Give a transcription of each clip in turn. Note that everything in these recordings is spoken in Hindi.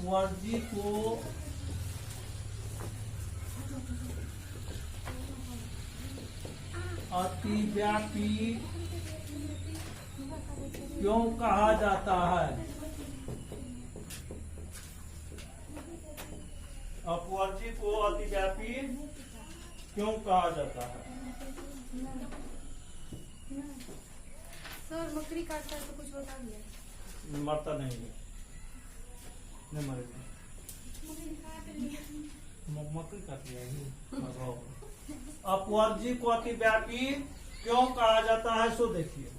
अपवर्जी को अतिव्यापी क्यों कहा जाता है? अपवर्जी को अतिव्यापी क्यों कहा जाता है? सर मकड़ी काटता है तो कुछ बता दिया। मरता नहीं है, नहीं मरेगा। मकड़ी काट लिया। अपवर्जी को अतिव्यापी क्यों कहा जाता है सो देखिए।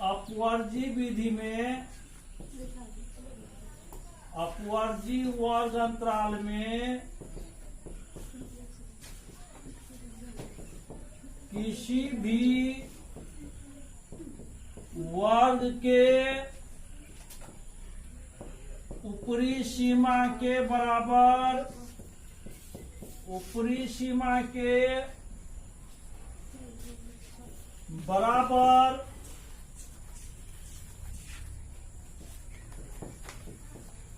अपवर्जी विधि में अपवर्जी वर्ग अंतराल में किसी भी वर्ग के ऊपरी सीमा के बराबर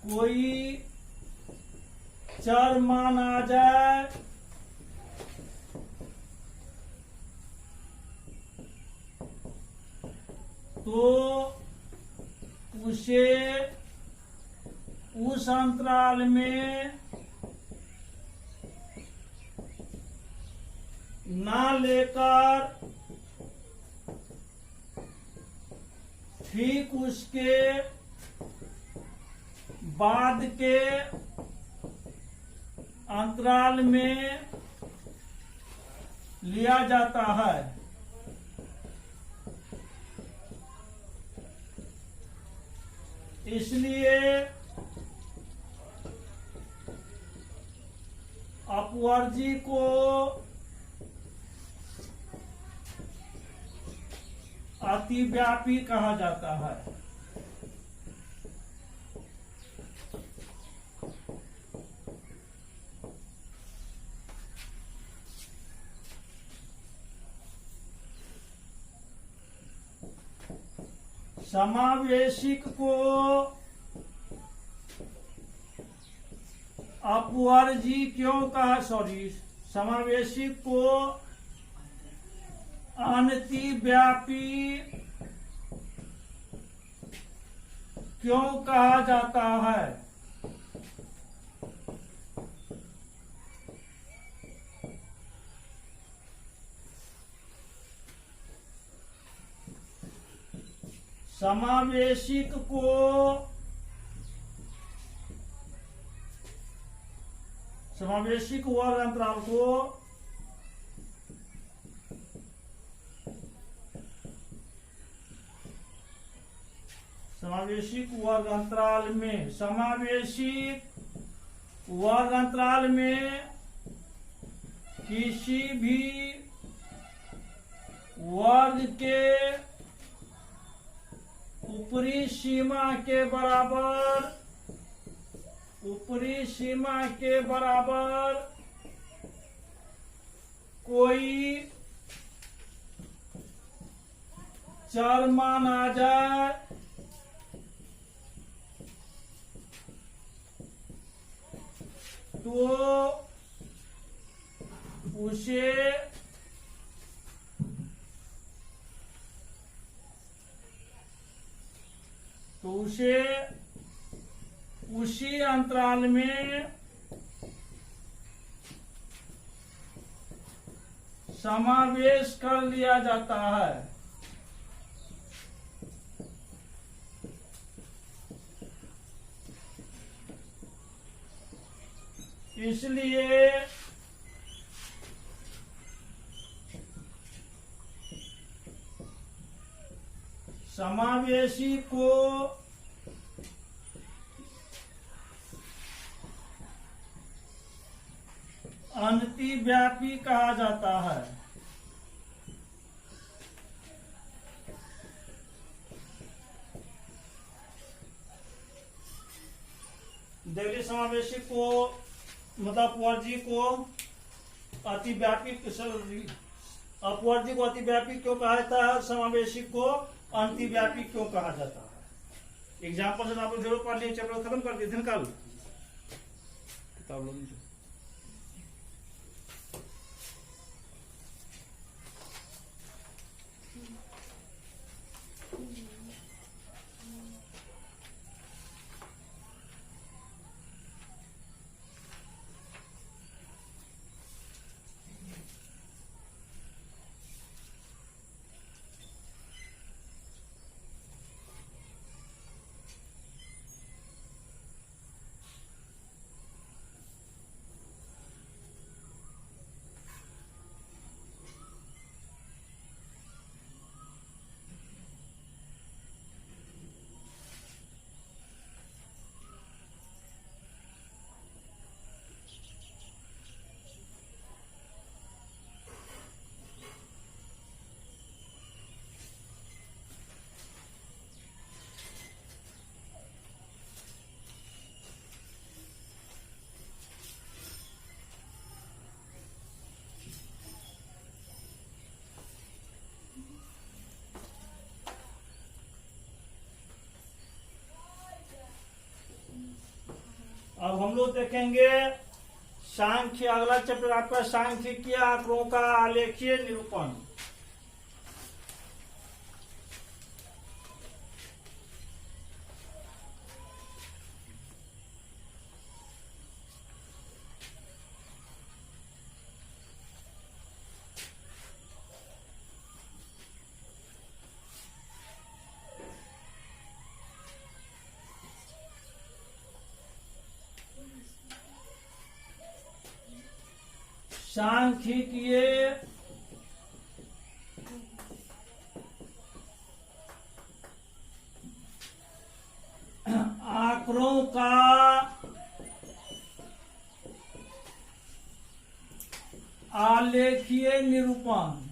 कोई चर मान आ जाए तो उसे उस अंतराल में ना लेकर ठीक उसके बाद के अंतराल में लिया जाता है। इसलिए अपवर्जी को अतिव्यापी कहा जाता है। समावेशिक को अपवर्जी क्यों कहा, समावेशिक को अनतिव्यापी क्यों कहा जाता है? समावेशिक वर्ग अंतराल को समावेशिक वर्ग अंतराल में किसी भी वर्ग के ऊपरी सीमा के बराबर कोई चर मान आ जाए तो उसे उसी अंतराल में समावेश कर लिया जाता है। इसलिए समावेशी को अनतिव्यापी कहा जाता है। देखिए समावेशी को मतलब अपवर्जी को अतिव्यापी अपवर्जी को अतिव्यापी क्यों कहा जाता है, समावेशी को अतिव्यापी क्यों कहा जाता है। एग्जाम्पल से आप लोग जरूर पढ़ लिए, चैप्टर खत्म कर दिए थे ना कल। किताब लो नीचे। अब हम लोग देखेंगे सांख्य, अगला चैप्टर आपका सांख्यिकीय आंकड़ों का आलेखीय निरूपण। सांख्यिकीय आंकड़ों का आलेखीय निरूपण।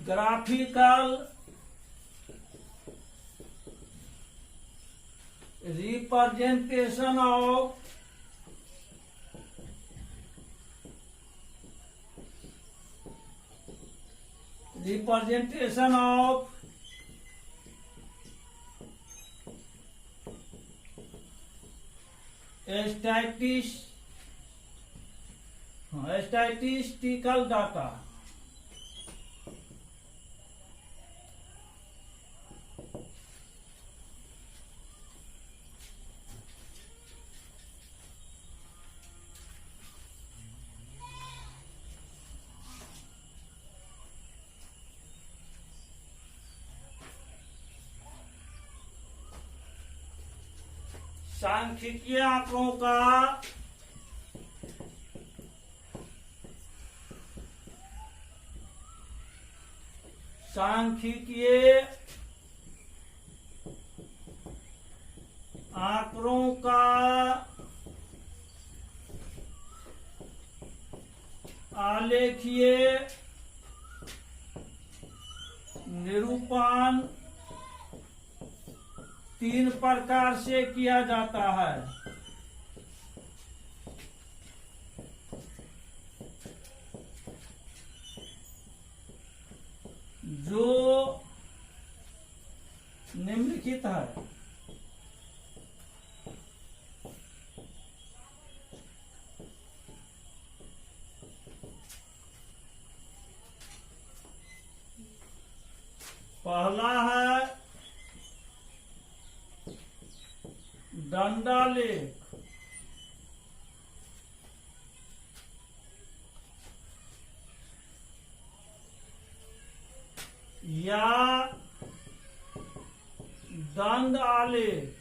Graphical representation of statistical data। सांख्यिकीय आंकड़ों का सांख्यिकीय आंकड़ों का आलेखीय निरूपण 3 प्रकार से किया जाता है। जो निम्नलिखित है। पहला है दंडालेख। या दंड आलेख।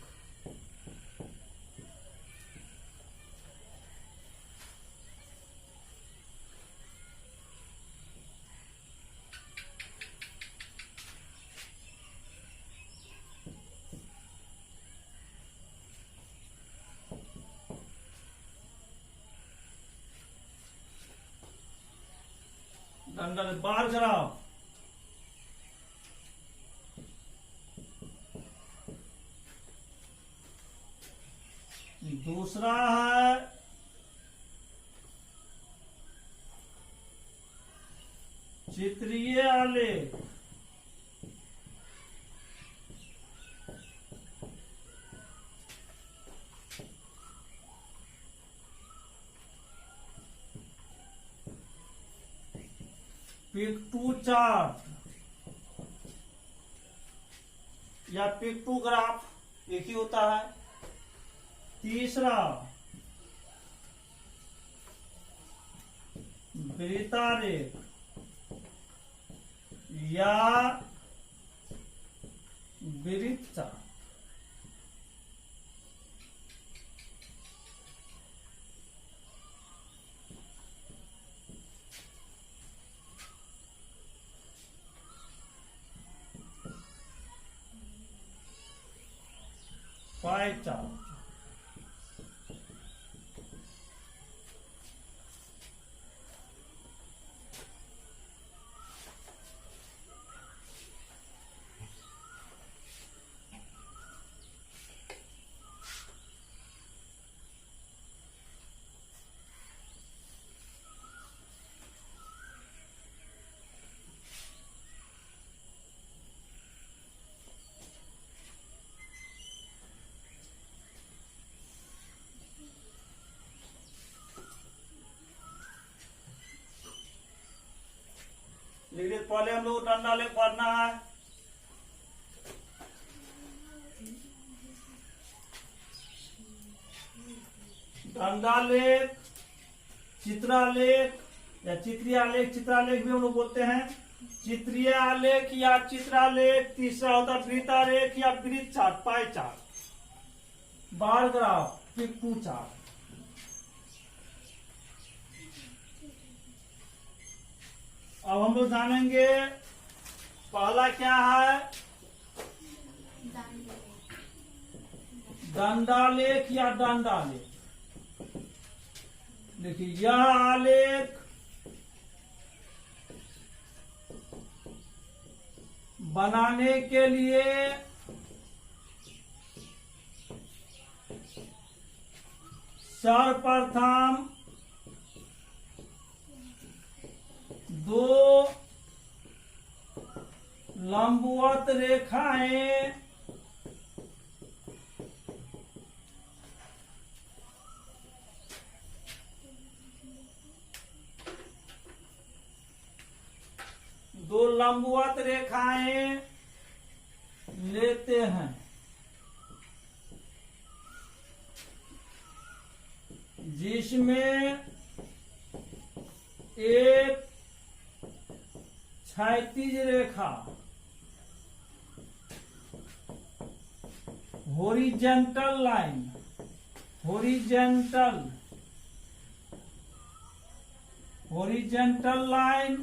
डंडा ले बार ग्राफ। दूसरा है चित्रीय आलेख। पिक्टू चार्ट या पिक्टोग्राफ एक ही होता है। तीसरा वृत्तारेख या वृत्त चार्ट। Pie chart. लिख दिए। पहले हम लोग डंडा लेख पढ़ना है। डंडा लेख, चित्रालेख या चित्रीय आलेख, चित्रालेख भी हम लोग बोलते हैं। चित्रीय आलेख या चित्रालेख। तीसरा होता है वृत्तारेख या वृत्त chart, pie chart, bar graph, picto chart. अब हम लोग जानेंगे पहला क्या है, दंडालेख या दंडालेख। देखिए यह आलेख बनाने के लिए सर्वप्रथम दो लंबवत रेखाएं लेते हैं, जिसमें एक क्षैतिज रेखा हॉरिजॉन्टल लाइन, हॉरिजॉन्टल लाइन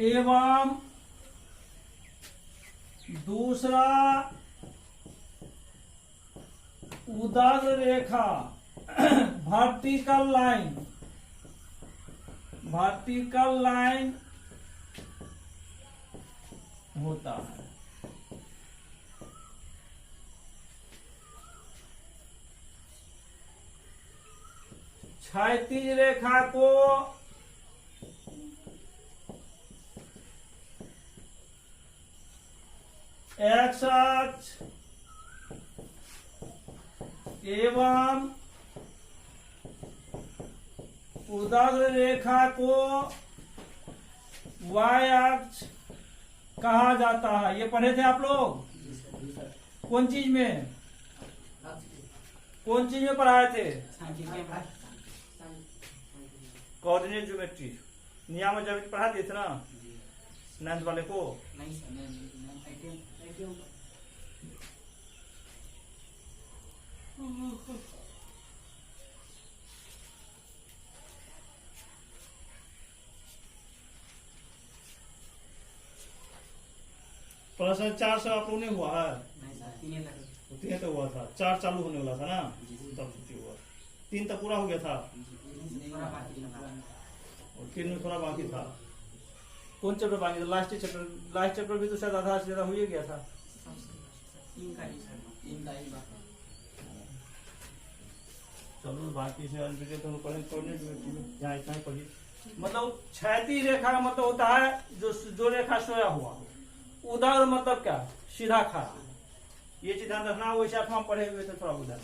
एवं दूसरा उदर रेखा वर्टिकल लाइन होता है। क्षैतिज रेखा को एक्स अक्ष एवं उदर रेखा को वाई अक्ष कहा जाता है। ये पढ़े थे आप लोग? कौन चीज में पढ़ाए थे? कोऑर्डिनेट ज्योमेट्री, नियामक ज्यामिति पढ़ा दिए थे ना 9th वाले को? नहीं सर, प्रश्न 4 से आप लोग ने हुआ है? नहीं, 3 तो हुआ था, 4 चालू होने वाला था ना, तब छुट्टी हुआ। 3 तक पूरा हो गया था। और 3 में थोड़ा बाकी था। कौन चैप्टर बाकी था? लास्ट चैप्टर भी तो शायद आधा से ज्यादा हो ही गया था। चलो बाकी से तो पढ़ने यहाँ इतना ही पढ़िए। मतलब क्षैतिज रेखा का मतलब होता है जो रेखा सोया हुआ, उधर मतलब क्या, सीधा खड़ा। ये चीज ध्यान रखना, वैसे आप हम पढ़े हुए तो थोड़ा उधर।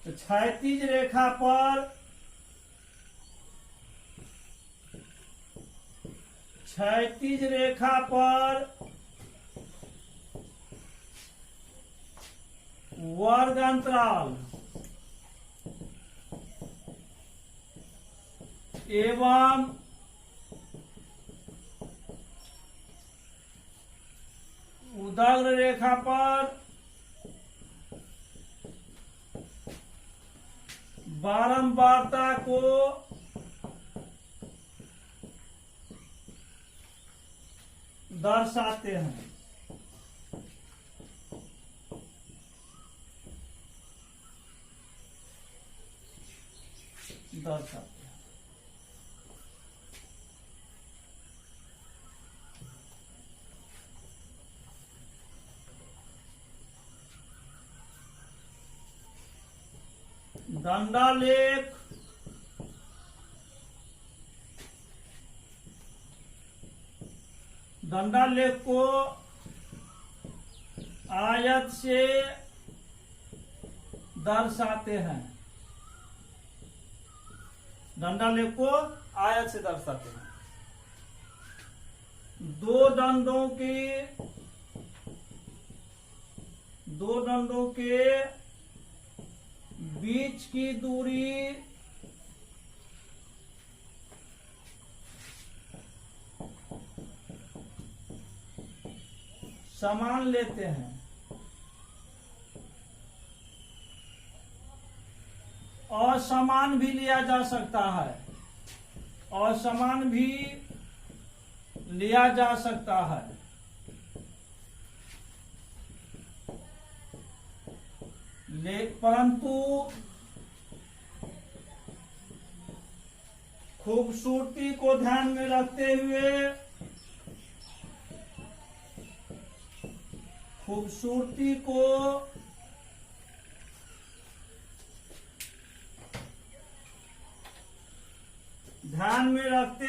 तो क्षैतिज रेखा पर वर्ग अंतराल एवं उदग्र रेखा पर बारंबारता को दर्शाते हैं। दंडालेख को आयत से दर्शाते हैं। दंडालेख को आयत से दर्शाते हैं। दो दंडों के बीच की दूरी समान लेते हैं। असमान भी लिया जा सकता है, असमान भी लिया जा सकता है। परंतु खूबसूरती को ध्यान में रखते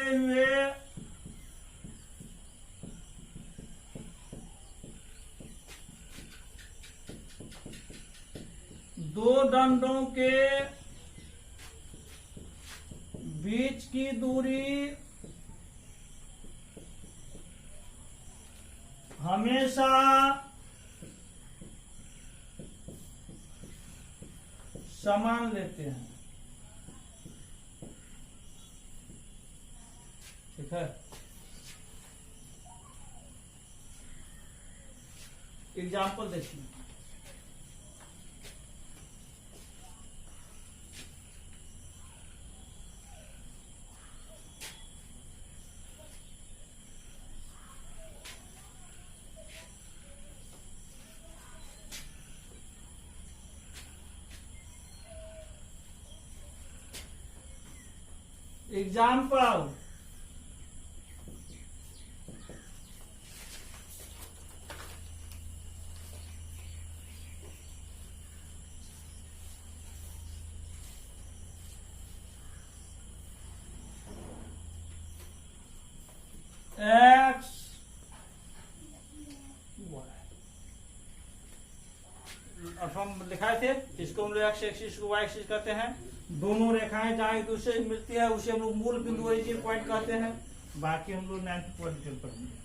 हुए दो दंडों के बीच की दूरी हमेशा समान लेते हैं। ठीक है। एग्जाम्पल देखिए। एग्जाम्पल, एक्स हम लिखाए थे, इसको हम लोग एक्स एक्सिस को वाई एक्सिस कहते हैं। दोनों रेखाएं जहां एक दूसरे से मिलती है उसे हम लोग मूल बिंदु ओरिजिन पॉइंट कहते हैं। बाकी हम लोग 9th पॉइंट डिटेल पढ़ेंगे।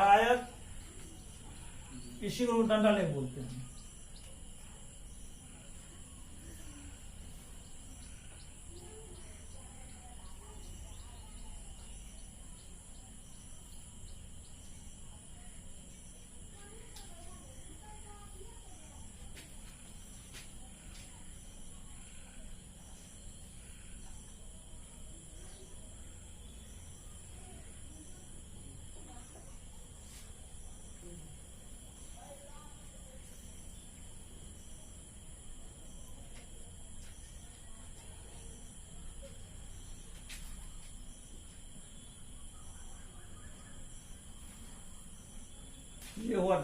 आयत, इसी को दंडालेख बोलते हैं।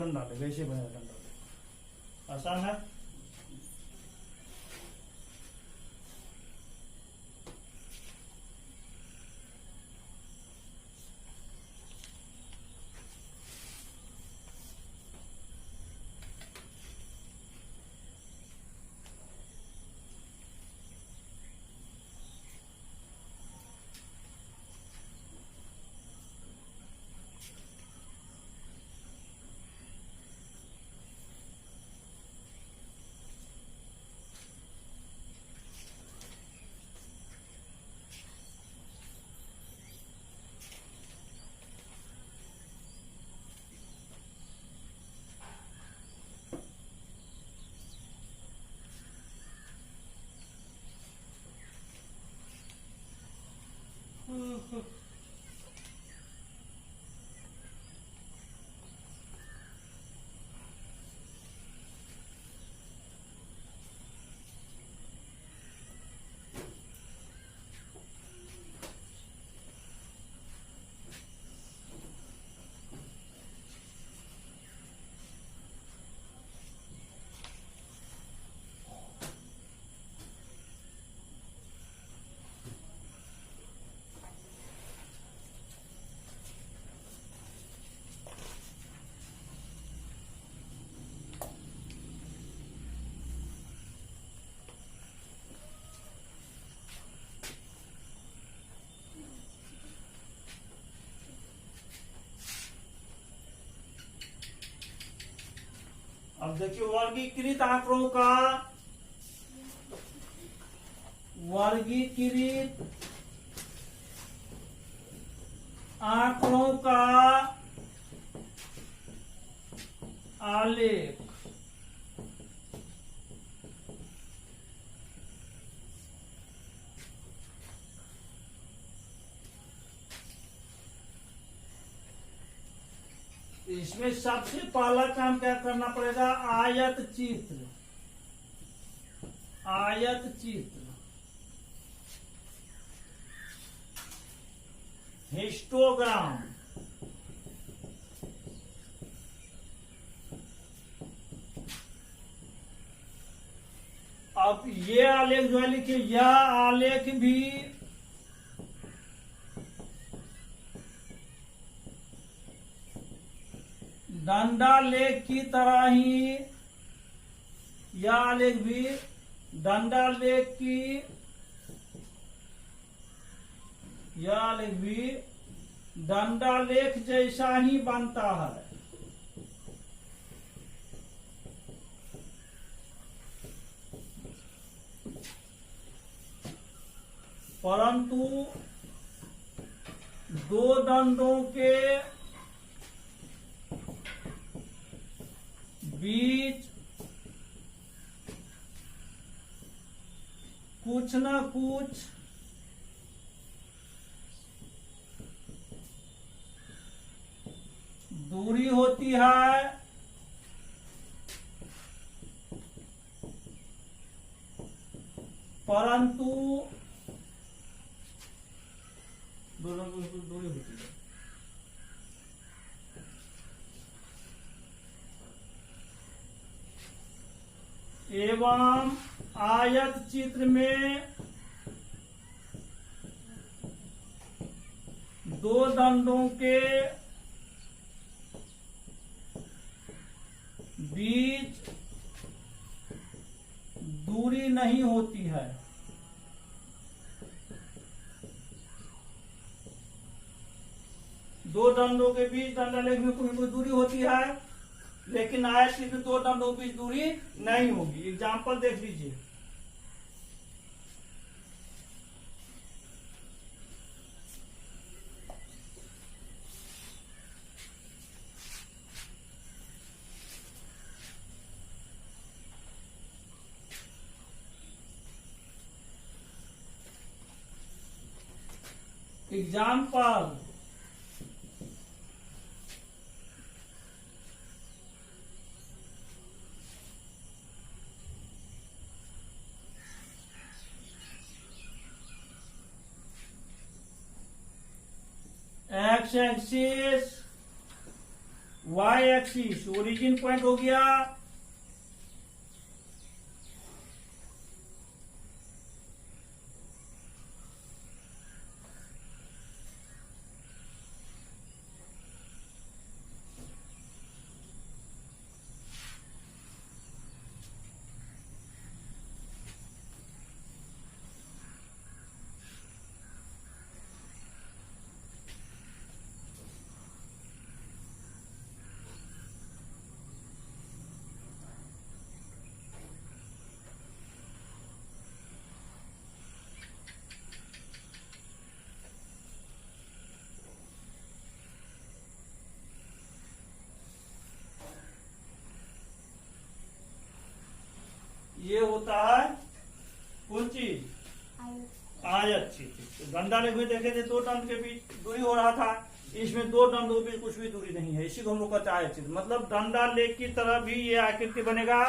डंडा ले, वैसे बनेगा डंडा ले। आसान है। अब देखिए वर्गीकृत आंकड़ों का, वर्गीकृत आंकड़ों का आलेख। इसमें सबसे पहला काम क्या करना पड़ेगा? आयत चित्र, आयत चित्र, हिस्टोग्राम। अब ये आलेख जो है लिखिए, यह आलेख भी डंडा लेख की तरह ही, यह आलेख भी डंडा लेख की, यह आलेख भी डंडा लेख जैसा ही बनता है। परंतु दो दंडों के बीच कुछ न कुछ दूरी होती है, परंतु दोनों की दूरी होती है। एवं आयत चित्र में दो दंडों के बीच दूरी नहीं होती है। दो दंडों के बीच डंडा लेख में कोई दूरी होती है, लेकिन आयत चित्र में दो दंडों के बीच दूरी नहीं होगी। एग्जाम्पल देख लीजिए। Example, x axis, y axis origin point हो गया, ये होता है कौन चीज, आयत चित्र। तो डंडा लेख में देखे थे दो दंड के बीच दूरी हो रहा था, इसमें दो दंडों के बीच कुछ भी दूरी नहीं है, इसी को हम लोग कहते हैं आयत चित्र। मतलब डंडा लेख की तरह भी ये आकृति बनेगा,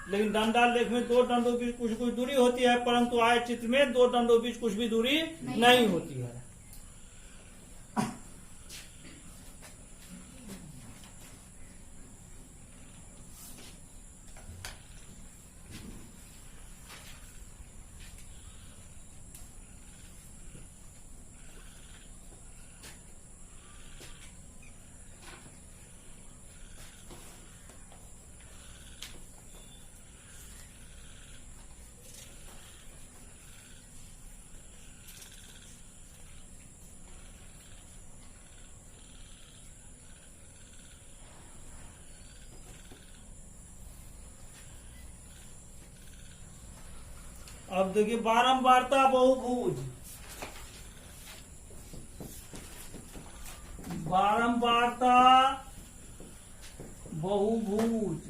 लेकिन डंडा लेख में दो दंडों के बीच कुछ कुछ दूरी होती है, परंतु आयत चित्र में दो दंडों के बीच कुछ भी दूरी नहीं होती है। अब देखिए बारंबारता बहुभुज, बारंबारता बहुभुज,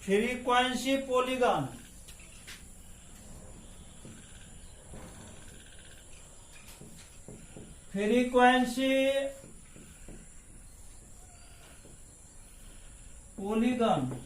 फ्रीक्वेंसी पॉलीगन, फ्रीक्वेंसी पॉलीगन,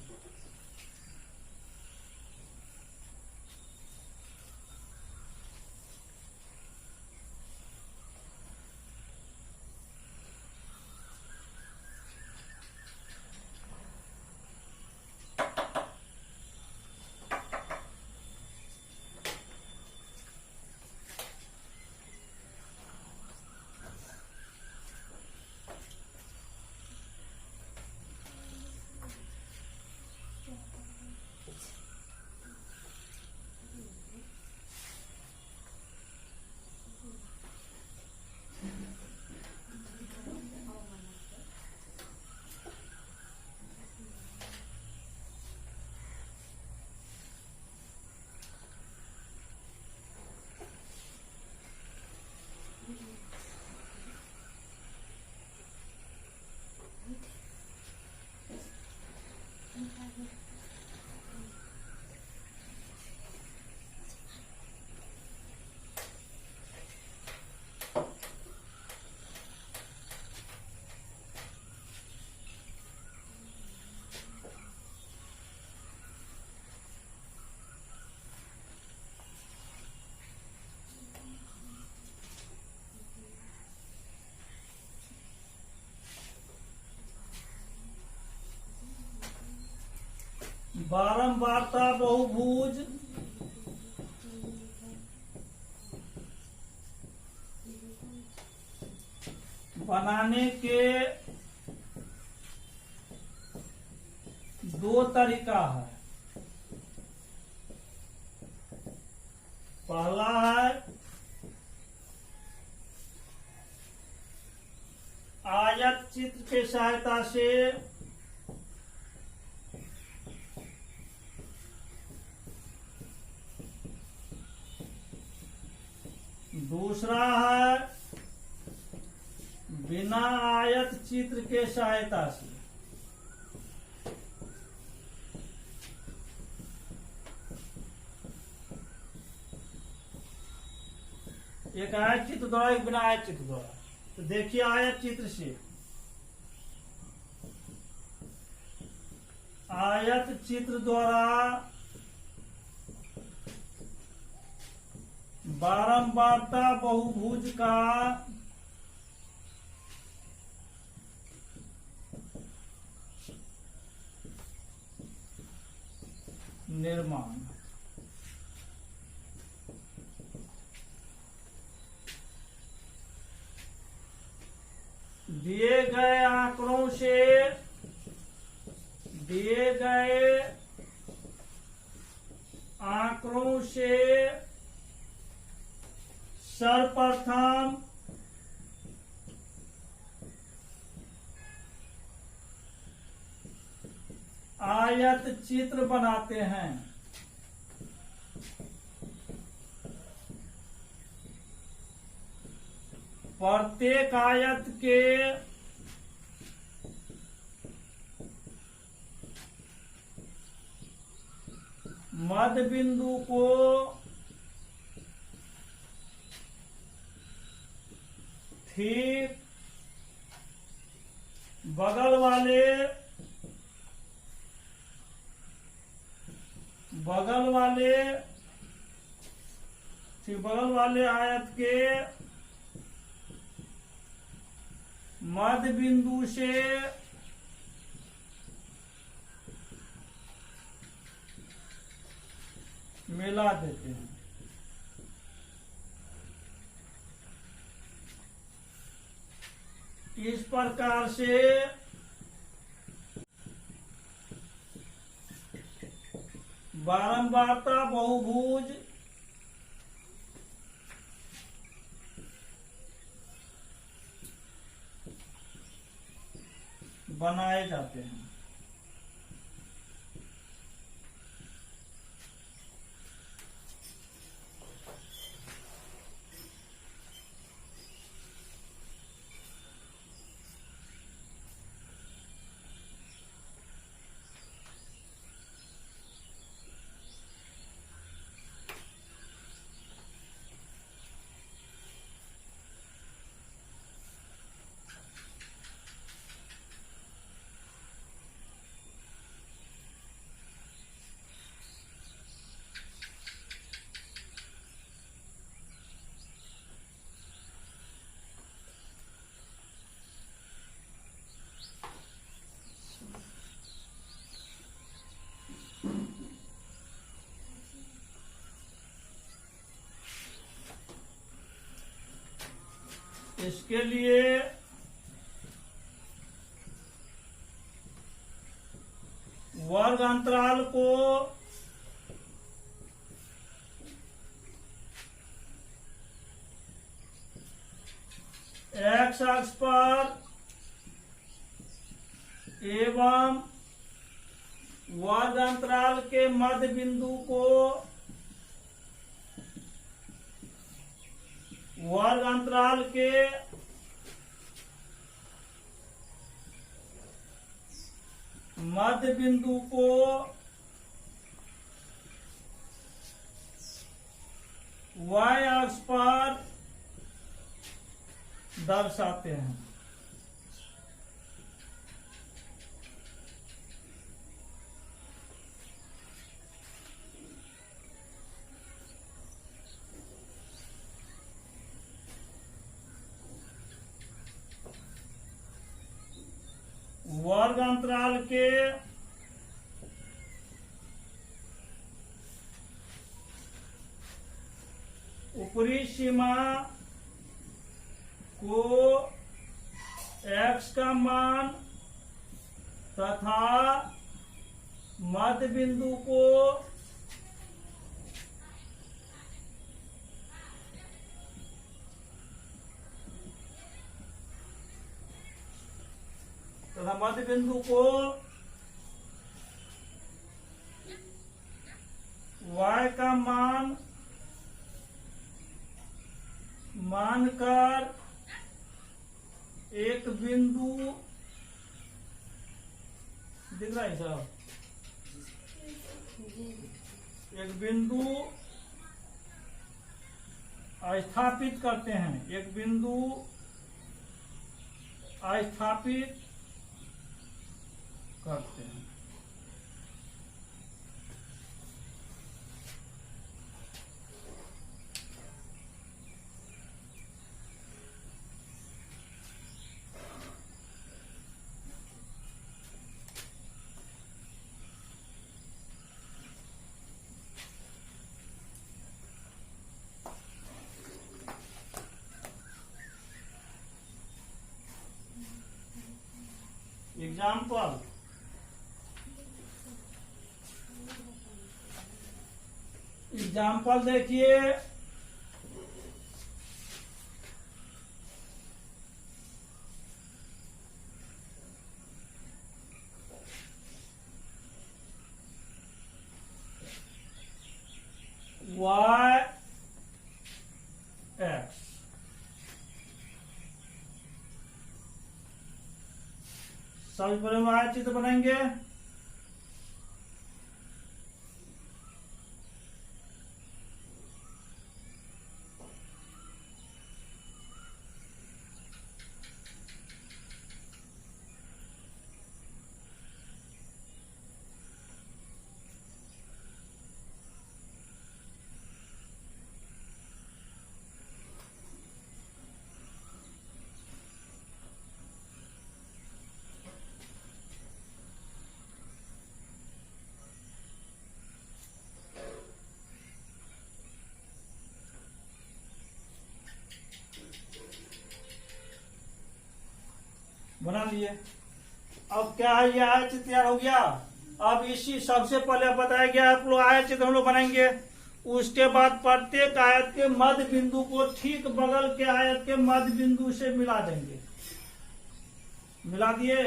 बारंबारता बहुभुज, बनाने के दो तरीका है। पहला है आयत चित्र के सहायता से, दूसरा है बिना आयत चित्र के सहायता से। एक आयत चित्र द्वारा, एक बिना आयत चित्र द्वारा। तो देखिए आयत चित्र से, आयत चित्र द्वारा बारंबारता बहुभुज का निर्माण। दिए गए आंकड़ों से सर्वप्रथम आयत चित्र बनाते हैं। प्रत्येक आयत के मध्य बिंदु को ठीक बगल वाले आयत के मध्य बिंदु से मिला देते हैं। इस प्रकार से बारंबारता बहुभुज बनाए जाते हैं। इसके लिए वर्ग अंतराल को एक्स अक्ष पर एवं वर्ग अंतराल के मध्य बिंदु को वर्ग अंतराल के मध्य बिंदु को y अक्ष पर दर्शाते हैं। वर्ग अंतराल के ऊपरी सीमा को x का मान तथा मध्य बिंदु को मध्य बिंदु को y का मान मानकर एक बिंदु दिख रहा है साहब, एक बिंदु स्थापित करते हैं। एक बिंदु स्थापित करते हैं। एग्जाम्पल, एग्जाम्पल देखिए, y x सभी परिवार चित्र बनाएंगे। बना लिए। अब क्या है, ये आयत चित्र तैयार हो गया। अब इसी सबसे पहले बताया गया आप लोग आयत चित्र हम लोग बनाएंगे। उसके बाद प्रत्येक आयत के मध्य बिंदु को ठीक बगल के आयत के मध्य बिंदु से मिला देंगे। मिला दिए,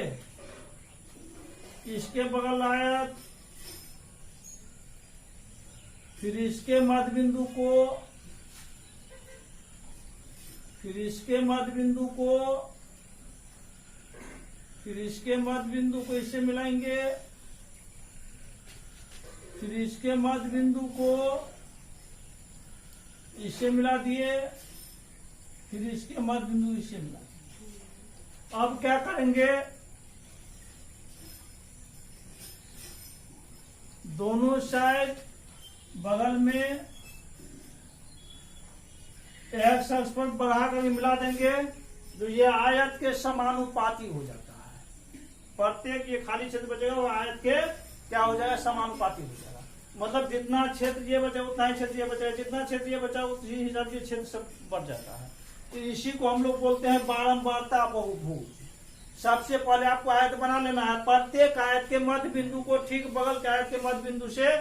इसके बगल आयत, फिर इसके मध्य बिंदु को, फिर इसके मध्य बिंदु को, फिर इसके मध्य बिंदु को इससे मिलाएंगे, फिर इसके मध्य बिंदु को इससे मिला दिए, फिर इसके मध्य बिंदु इससे मिला दिए। अब क्या करेंगे, दोनों साइड बगल में एक्स अक्ष पर बढ़ाकर मिला देंगे, जो ये आयत के समानुपाती हो जाता है। प्रत्येक ये खाली क्षेत्र बचेगा वो आयत के क्या हो जाएगा, समानुपाती हो जाएगा। मतलब जितना क्षेत्र ये बचा उतना ही क्षेत्र ये बचेगा, जितना क्षेत्र ये बचा उसी हिसाब से क्षेत्र सब बढ़ जाता है। तो इसी को हम लोग बोलते हैं बारंबारता बहुभुज। सबसे पहले आपको आयत बना लेना है, प्रत्येक आयत के मध्य बिंदु को ठीक बगल के आयत के मध्य बिंदु से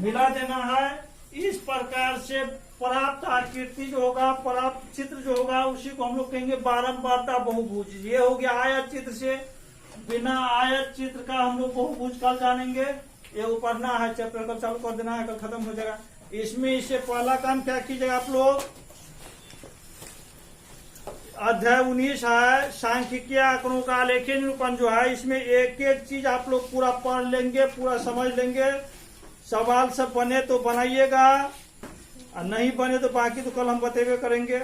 मिला देना है। इस प्रकार से प्राप्त आकृति जो होगा, प्राप्त चित्र जो होगा, उसी को हम लोग कहेंगे बारंबारता बहुभुज। ये हो गया आयत चित्र से। बिना आयत चित्र का हम लोग बहुभुज कल जानेंगे। ये पढ़ना है, चैप्टर कल चालू कर देना है, कल खत्म हो जाएगा। इसमें इससे पहला काम क्या कीजिएगा आप लोग, अध्याय 19 है सांख्यिकीय आंकड़ों का आलेखीय निरूपण जो है, इसमें एक एक चीज आप लोग पूरा पढ़ लेंगे, पूरा समझ लेंगे। सवाल सब बने तो बनाइएगा, और नहीं बने तो बाकी तो कल हम बतेबे करेंगे।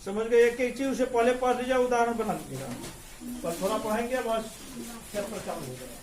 समझ गए, एक एक चीज उसे पहले पढ़ लीजिए, उदाहरण बना लीजिएगा। पर थोड़ा पढ़ेंगे बस चैप्टर चालू हो जाएगा।